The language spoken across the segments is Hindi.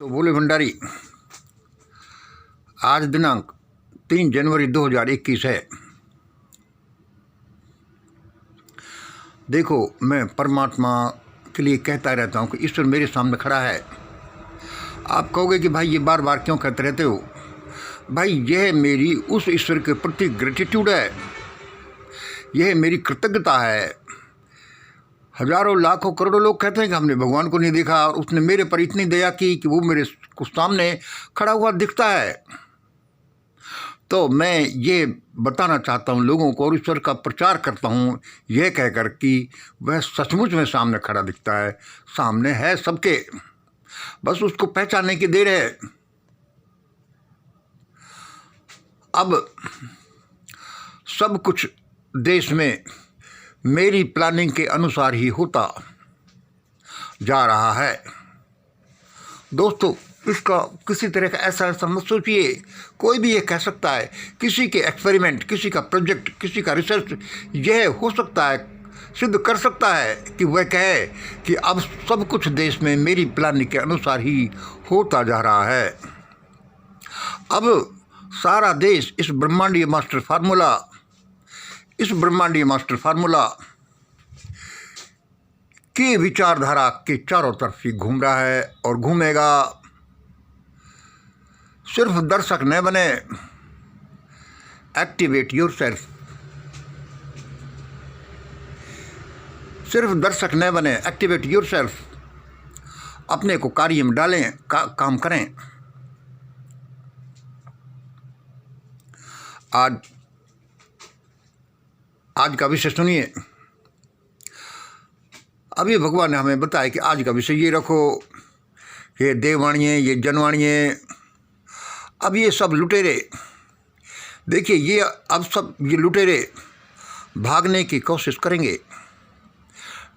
तो बोले भंडारी, आज दिनांक 3 जनवरी 2021 है। देखो, मैं परमात्मा के लिए कहता रहता हूँ कि ईश्वर मेरे सामने खड़ा है। आप कहोगे कि भाई ये बार बार क्यों कहते रहते हो? भाई यह मेरी उस ईश्वर के प्रति ग्रेटिट्यूड है, यह मेरी कृतज्ञता है। हजारों लाखों करोड़ों लोग कहते हैं कि हमने भगवान को नहीं देखा, और उसने मेरे पर इतनी दया की कि वो मेरे सामने खड़ा हुआ दिखता है। तो मैं ये बताना चाहता हूँ लोगों को, और ईश्वर का प्रचार करता हूँ यह कहकर कि वह सचमुच में सामने खड़ा दिखता है, सामने है सबके, बस उसको पहचानने की देर है। अब सब कुछ देश में मेरी प्लानिंग के अनुसार ही होता जा रहा है। दोस्तों, इसका किसी तरह का ऐसा मत सोचिए। कोई भी ये कह सकता है, किसी के एक्सपेरिमेंट, किसी का प्रोजेक्ट, किसी का रिसर्च यह हो सकता है, सिद्ध कर सकता है कि वह कहे कि अब सब कुछ देश में मेरी प्लानिंग के अनुसार ही होता जा रहा है। अब सारा देश इस ब्रह्मांडीय मास्टर फार्मूला की विचारधारा के चारों तरफ ही घूम रहा है और घूमेगा। सिर्फ दर्शक न बने, एक्टिवेट योरसेल्फ। सिर्फ दर्शक न बने, एक्टिवेट योरसेल्फ। अपने को कार्य में डालें, काम करें। आज का विषय सुनिए। अभी भगवान ने हमें बताया कि आज का विषय ये रखो, ये देववाणियाँ, ये जनवाणियाँ। अब ये सब लुटेरे, देखिए, ये अब सब ये लुटेरे भागने की कोशिश करेंगे।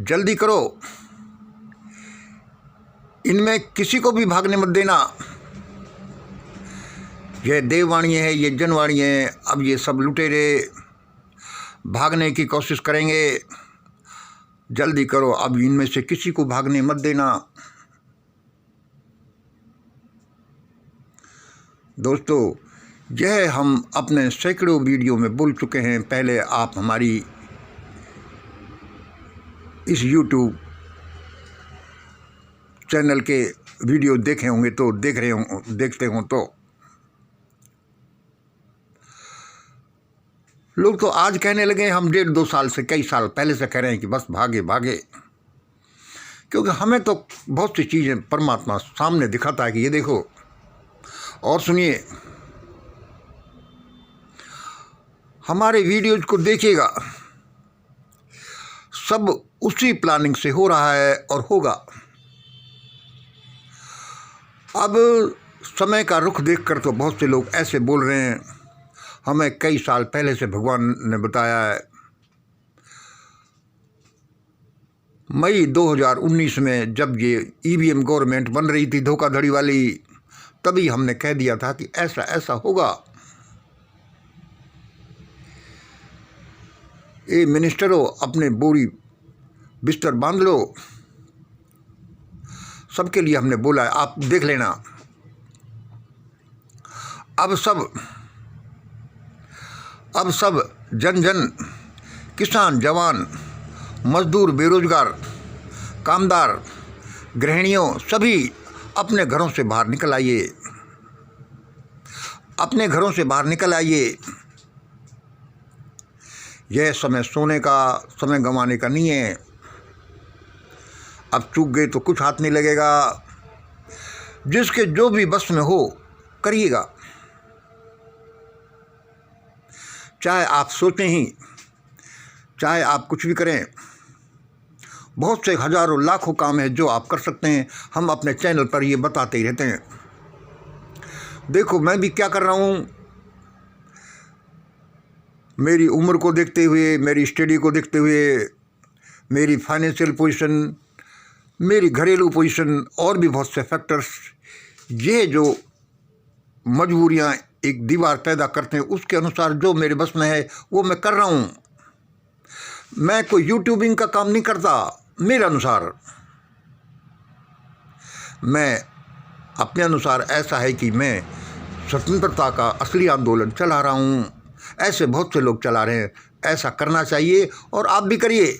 जल्दी करो, इनमें किसी को भी भागने मत देना। ये देववाणियाँ है, ये जनवाणियाँ हैं। अब ये सब लुटेरे भागने की कोशिश करेंगे। जल्दी करो, अब इनमें से किसी को भागने मत देना। दोस्तों, यह हम अपने सैकड़ों वीडियो में बोल चुके हैं। पहले आप हमारी इस YouTube चैनल के वीडियो देखे होंगे तो देखते हो तो लोग तो आज कहने लगे, हम 1.5-2 साल से, कई साल पहले से कह रहे हैं कि बस भागे भागे, क्योंकि हमें तो बहुत सी चीज़ें परमात्मा सामने दिखाता है कि ये देखो। और सुनिए, हमारे वीडियोज को देखिएगा, सब उसी प्लानिंग से हो रहा है और होगा। अब समय का रुख देखकर तो बहुत से लोग ऐसे बोल रहे हैं, हमें कई साल पहले से भगवान ने बताया है। मई 2019 में जब ये EVM गवर्नमेंट बन रही थी धोखाधड़ी वाली, तभी हमने कह दिया था कि ऐसा ऐसा होगा। ये मिनिस्टरों, अपने बोरी बिस्तर बांध लो। सबके लिए हमने बोला है, आप देख लेना। अब सब जन किसान, जवान, मजदूर, बेरोजगार, कामदार, गृहिणियों, सभी अपने घरों से बाहर निकल आइए। अपने घरों से बाहर निकल आइए। यह समय सोने का, समय गंवाने का नहीं है। अब चूक गए तो कुछ हाथ नहीं लगेगा। जिसके जो भी बस में हो करिएगा। चाहे आप सोचें ही, चाहे आप कुछ भी करें, बहुत से हजारों लाखों काम है जो आप कर सकते हैं। हम अपने चैनल पर ये बताते ही रहते हैं। देखो, मैं भी क्या कर रहा हूँ, मेरी उम्र को देखते हुए, मेरी स्टडी को देखते हुए, मेरी फाइनेंशियल पोजीशन, मेरी घरेलू पोजीशन, और भी बहुत से फैक्टर्स, ये जो मजबूरियाँ एक दीवार पैदा करते हैं, उसके अनुसार जो मेरे बस में है वो मैं कर रहा हूँ। मैं कोई यूट्यूबिंग का काम नहीं करता। मेरे अनुसार मैं अपने अनुसार ऐसा है कि मैं स्वतंत्रता का असली आंदोलन चला रहा हूँ, ऐसे बहुत से लोग चला रहे हैं। ऐसा करना चाहिए और आप भी करिए।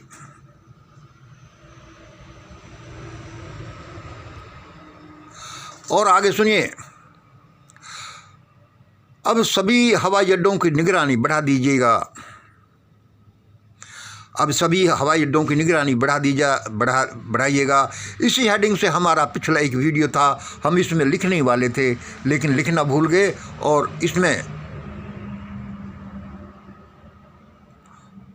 और आगे सुनिए, अब सभी हवाई अड्डों की निगरानी बढ़ा दीजिएगा। अब सभी हवाई अड्डों की निगरानी बढ़ाइएगा। इसी हेडिंग से हमारा पिछला एक वीडियो था, हम इसमें लिखने ही वाले थे लेकिन लिखना भूल गए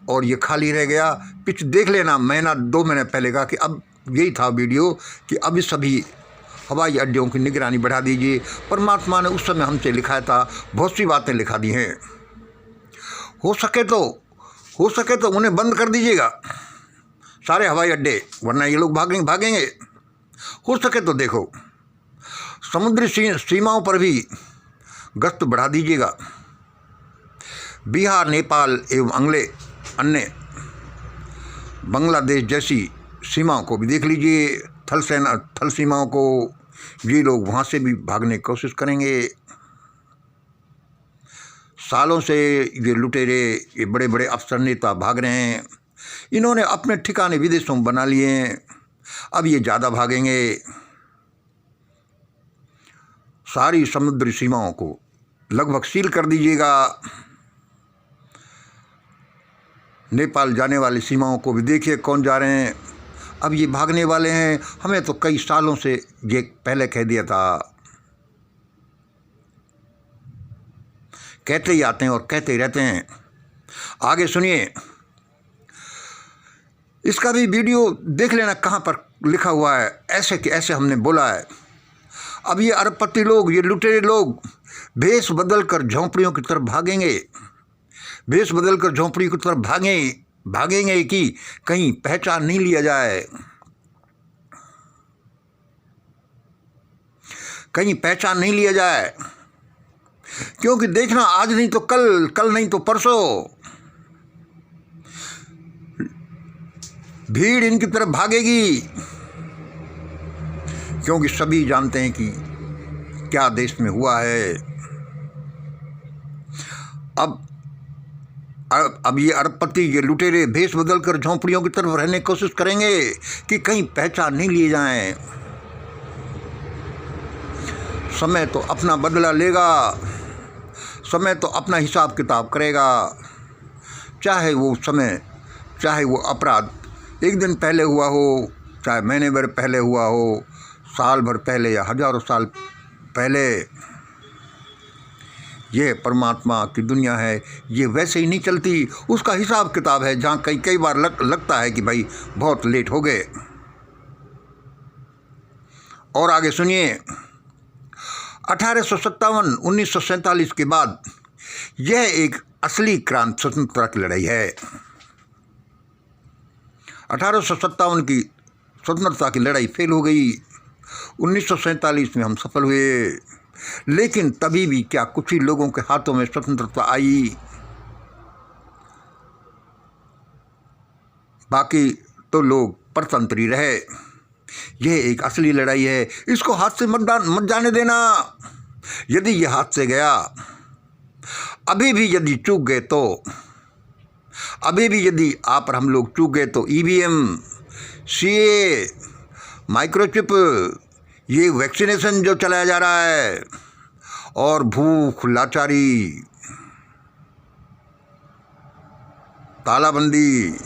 और ये खाली रह गया। पिछ देख लेना, महीना 2 महीने पहले का कि अब यही था वीडियो कि अब इस सभी हवाई अड्डों की निगरानी बढ़ा दीजिए। परमात्मा ने उस समय हमसे लिखाया था, बहुत सी बातें लिखा दी हैं। हो सके तो उन्हें बंद कर दीजिएगा, सारे हवाई अड्डे, वरना ये लोग भागेंगे। हो सके तो देखो, समुद्री सीमाओं पर भी गश्त बढ़ा दीजिएगा। बिहार, नेपाल एवं अन्य बांग्लादेश जैसी सीमाओं को भी देख लीजिए, थल सीमाओं को। ये लोग वहाँ से भी भागने की कोशिश करेंगे। सालों से ये लुटेरे, ये बड़े बड़े अफसर नेता भाग रहे हैं। इन्होंने अपने ठिकाने विदेशों में बना लिए हैं, अब ये ज़्यादा भागेंगे। सारी समुद्री सीमाओं को लगभग सील कर दीजिएगा। नेपाल जाने वाली सीमाओं को भी देखिए कौन जा रहे हैं। अब ये भागने वाले हैं। हमें तो कई सालों से ये पहले कह दिया था। कहते ही आते हैं और कहते ही रहते हैं। आगे सुनिए, इसका भी वीडियो देख लेना, कहाँ पर लिखा हुआ है। ऐसे कि ऐसे हमने बोला है। अब ये अरबपति लोग, ये लुटेरे लोग भेष बदल कर झोंपड़ियों की तरफ भागेंगे। भेष बदल कर झोंपड़ी की तरफ भागेंगे कि कहीं पहचान नहीं लिया जाए, क्योंकि देखना, आज नहीं तो कल नहीं तो परसों भीड़ इनकी तरफ भागेगी। क्योंकि सभी जानते हैं कि क्या देश में हुआ है। अब ये अरबपति, ये लुटेरे भेष बदल कर झोंपड़ियों की तरफ रहने की कोशिश करेंगे कि कहीं पहचान नहीं लिए जाएं। समय तो अपना बदला लेगा, समय तो अपना हिसाब किताब करेगा। चाहे वो अपराध एक दिन पहले हुआ हो, चाहे महीने भर पहले हुआ हो, साल भर पहले या हजारों साल पहले। ये परमात्मा की दुनिया है, ये वैसे ही नहीं चलती। उसका हिसाब किताब है, जहाँ कई बार लगता है कि भाई बहुत लेट हो गए। और आगे सुनिए, 1857 1947 के बाद यह एक असली क्रांति स्वतंत्रता की लड़ाई है। 1857 की स्वतंत्रता की लड़ाई फेल हो गई। 1947 में हम सफल हुए, लेकिन तभी भी क्या कुछ ही लोगों के हाथों में स्वतंत्रता आई, बाकी तो लोग परतंत्र ही रहे। यह एक असली लड़ाई है, इसको हाथ से मत जाने देना। यदि ये हाथ से गया, अभी भी यदि चूक गए तो, अभी भी यदि आप और हम लोग चूक गए तो ईवीएम, सीए, माइक्रोचिप, ये वैक्सीनेशन जो चलाया जा रहा है, और भूख, लाचारी, तालाबंदी,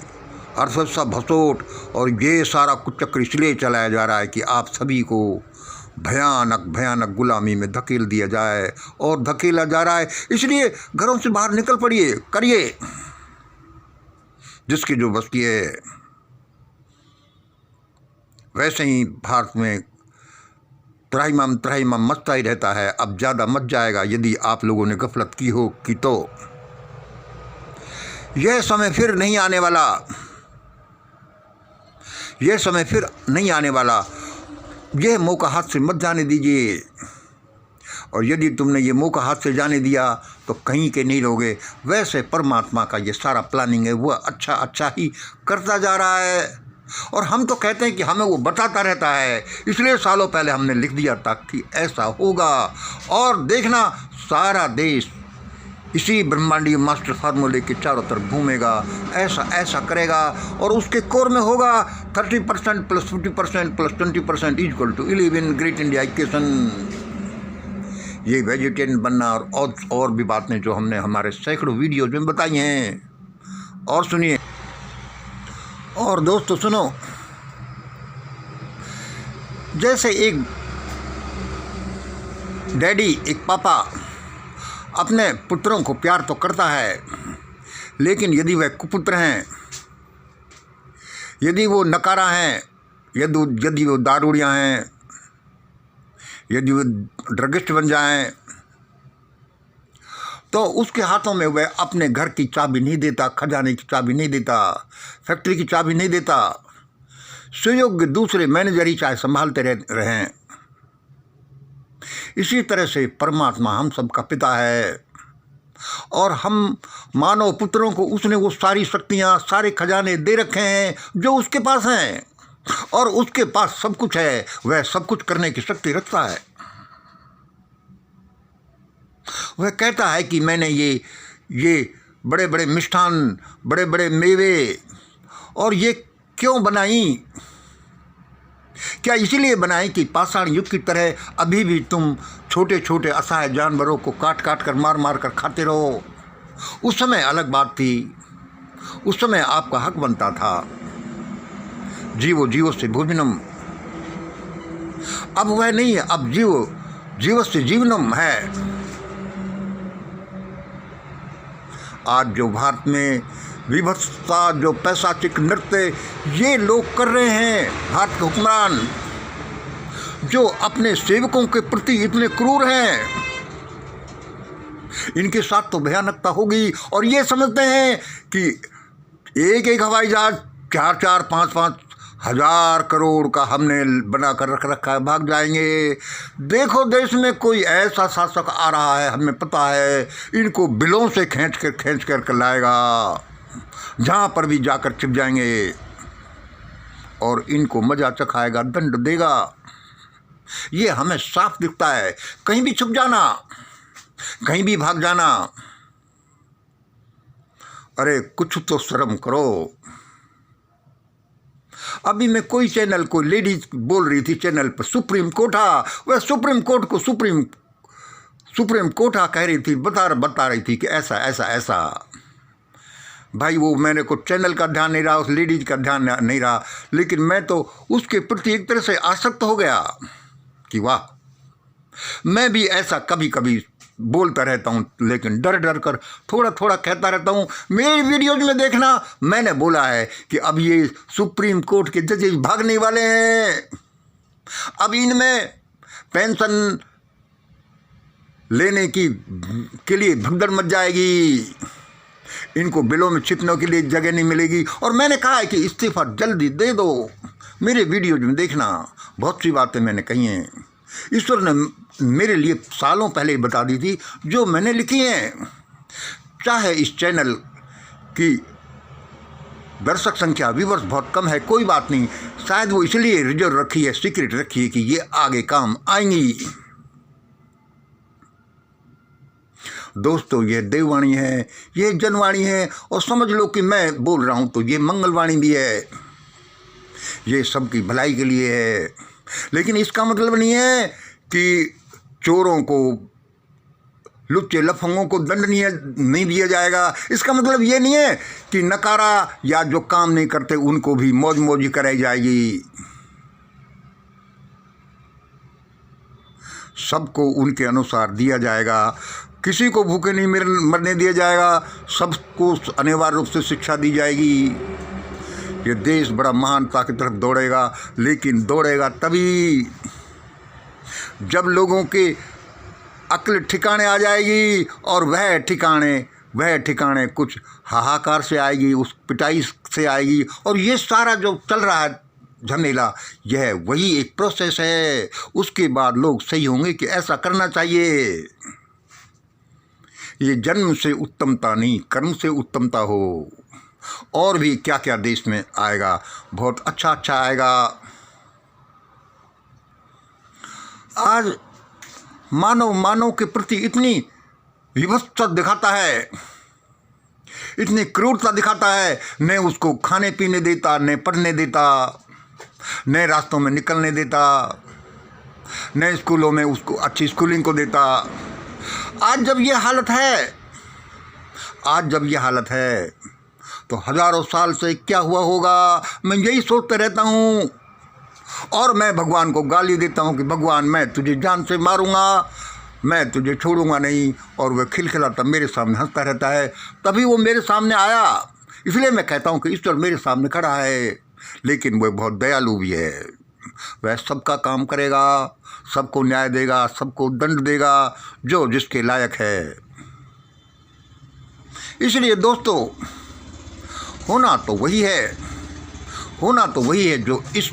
अर्थव्यवस्था भसोट, और ये सारा कुछ चक्र इसलिए चलाया जा रहा है कि आप सभी को भयानक गुलामी में धकेल दिया जाए, और धकेला जा रहा है। इसलिए घरों से बाहर निकल पड़िए, करिए जिसकी जो बस की है। वैसे ही भारत में त्राहिमाम मचता ही रहता है। अब ज़्यादा मच जाएगा यदि आप लोगों ने गफलत की हो कि तो यह समय फिर नहीं आने वाला, यह समय फिर नहीं आने वाला। यह मौका हाथ से मत जाने दीजिए, और यदि तुमने ये मौका हाथ से जाने दिया तो कहीं के नहीं रहोगे। वैसे परमात्मा का ये सारा प्लानिंग है, वह अच्छा ही करता जा रहा है। और हम तो कहते हैं कि हमें वो बताता रहता है, इसलिए सालों पहले हमने लिख दिया था कि ऐसा होगा। और देखना, सारा देश इसी ब्रह्मांडीय मास्टर फार्मूले के चारों तरफ घूमेगा, ऐसा ऐसा करेगा, और उसके कोर में होगा 30% plus 50% plus 20% equal to 11 great India equation. ये वेजिटेरियन बनना और भी बातें जो हमने हमारे सैकड़ों वीडियोज में बताई हैं। और सुनिए, और दोस्तों सुनो, जैसे एक डैडी, एक पापा अपने पुत्रों को प्यार तो करता है, लेकिन यदि वह कुपुत्र हैं, यदि वो नकारा हैं, यदि वो दारूड़ियाँ हैं, यदि वो ड्रगिस्ट बन जाएं, तो उसके हाथों में वह अपने घर की चाबी नहीं देता, खजाने की चाबी नहीं देता, फैक्ट्री की चाबी नहीं देता। सुयोग्य दूसरे मैनेजर ही चाहे संभालते रहें। इसी तरह से परमात्मा हम सबका पिता है, और हम मानव पुत्रों को उसने वो सारी शक्तियाँ, सारे खजाने दे रखे हैं जो उसके पास हैं, और उसके पास सब कुछ है। वह सब कुछ करने की शक्ति रखता है। वह कहता है कि मैंने ये बड़े बड़े मिष्ठान, बड़े बड़े मेवे और ये क्यों बनाई? क्या इसीलिए बनाई कि पाषाण युग की तरह अभी भी तुम छोटे छोटे असहाय जानवरों को काट काट कर, मार मार कर खाते रहो? उस समय अलग बात थी, उस समय आपका हक बनता था, जीवो जीवो से भोजनम। अब वह नहीं है, अब जीवो से जीवनम है। आज जो भारत में विभत्सता, जो पैशाचिक नृत्य ये लोग कर रहे हैं, भारत के हुक्मरान जो अपने सेवकों के प्रति इतने क्रूर हैं, इनके साथ तो भयानकता होगी। और ये समझते हैं कि एक एक हवाई जहाज 4-4, 5-5 हजार करोड़ का हमने बना कर रख रखा है, भाग जाएंगे। देखो देश में कोई ऐसा शासक आ रहा है, हमें पता है, इनको बिलों से खींच कर लाएगा, जहाँ पर भी जाकर छिप जाएंगे, और इनको मजा चखाएगा, दंड देगा। ये हमें साफ दिखता है। कहीं भी छुप जाना, कहीं भी भाग जाना, अरे कुछ तो शर्म करो। अभी मैं कोई चैनल को लेडीज बोल रही थी चैनल पर, सुप्रीम कोर्टा, वह सुप्रीम कोर्ट को सुप्रीम कोर्टा कह रही थी, बता रही थी कि ऐसा ऐसा ऐसा। भाई वो मैंने को चैनल का ध्यान नहीं रहा, उस लेडीज का ध्यान नहीं रहा, लेकिन मैं तो उसके प्रति एक तरह से आसक्त हो गया कि वाह, मैं भी ऐसा कभी कभी बोलता रहता हूँ, लेकिन डर डर कर थोड़ा थोड़ा कहता रहता हूँ। मेरी वीडियोज में देखना, मैंने बोला है कि अब ये सुप्रीम कोर्ट के जजेस भागने वाले हैं, अब इनमें पेंशन लेने के लिए भगदड़ मच जाएगी, इनको बिलों में छिपने के लिए जगह नहीं मिलेगी। और मैंने कहा है कि इस्तीफा जल्दी दे दो। मेरे वीडियोज में देखना, बहुत सी बातें मैंने कही हैं, ईश्वर ने मेरे लिए सालों पहले ही बता दी थी, जो मैंने लिखी हैं। चाहे इस चैनल की दर्शक संख्या, व्यूवर्स बहुत कम है, कोई बात नहीं, शायद वो इसलिए रिजर्व रखी है, सीक्रेट रखी है कि ये आगे काम आएंगी। दोस्तों, ये देववाणी है, ये जनवाणी है, और समझ लो कि मैं बोल रहा हूँ तो ये मंगलवाणी भी है, ये सबकी भलाई के लिए है। लेकिन इसका मतलब नहीं है कि चोरों को, लुच्चे लफंगों को दंड नहीं दिया जाएगा। इसका मतलब ये नहीं है कि नकारा या जो काम नहीं करते उनको भी मौज कराई जाएगी। सबको उनके अनुसार दिया जाएगा, किसी को भूखे नहीं मरने दिया जाएगा, सबको अनिवार्य रूप से शिक्षा दी जाएगी। ये देश बड़ा महानता की तरफ दौड़ेगा, लेकिन दौड़ेगा तभी जब लोगों के अक्ल ठिकाने आ जाएगी, और वह ठिकाने कुछ हाहाकार से आएगी, उस पिटाई से आएगी। और ये सारा जो चल रहा है झमेला, यह वही एक प्रोसेस है। उसके बाद लोग सही होंगे कि ऐसा करना चाहिए। ये जन्म से उत्तमता नहीं, कर्म से उत्तमता हो। और भी क्या क्या देश में आएगा, बहुत अच्छा अच्छा आएगा। आज मानव के प्रति इतनी विवशता दिखाता है, इतनी क्रूरता दिखाता है, न उसको खाने पीने देता, न पढ़ने देता, न रास्तों में निकलने देता, न स्कूलों में उसको अच्छी स्कूलिंग को देता। आज जब ये हालत है तो हजारों साल से क्या हुआ होगा, मैं यही सोचते रहता हूँ। और मैं भगवान को गाली देता हूँ कि भगवान मैं तुझे जान से मारूंगा, मैं तुझे छोड़ूंगा नहीं। और वह खिलखिलाता मेरे सामने हंसता रहता है। तभी वो मेरे सामने आया, इसलिए मैं कहता हूँ कि ईश्वर मेरे सामने खड़ा है। लेकिन वह बहुत दयालु भी है, वह सबका काम करेगा, सबको न्याय देगा, सबको दंड देगा जो जिसके लायक है। इसलिए दोस्तों, होना तो वही है जो इस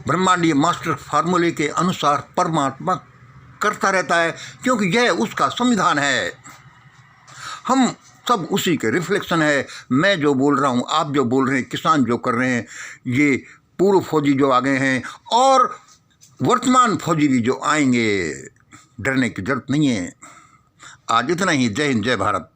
ब्रह्मांडीय मास्टर फार्मूले के अनुसार परमात्मा करता रहता है, क्योंकि यह उसका संविधान है। हम सब उसी के रिफ्लेक्शन है। मैं जो बोल रहा हूँ, आप जो बोल रहे हैं, किसान जो कर रहे हैं, ये पूर्व फौजी जो आ गए हैं और वर्तमान फौजी भी जो आएंगे, डरने की जरूरत नहीं है। आज इतना ही। जय हिंद, जय भारत।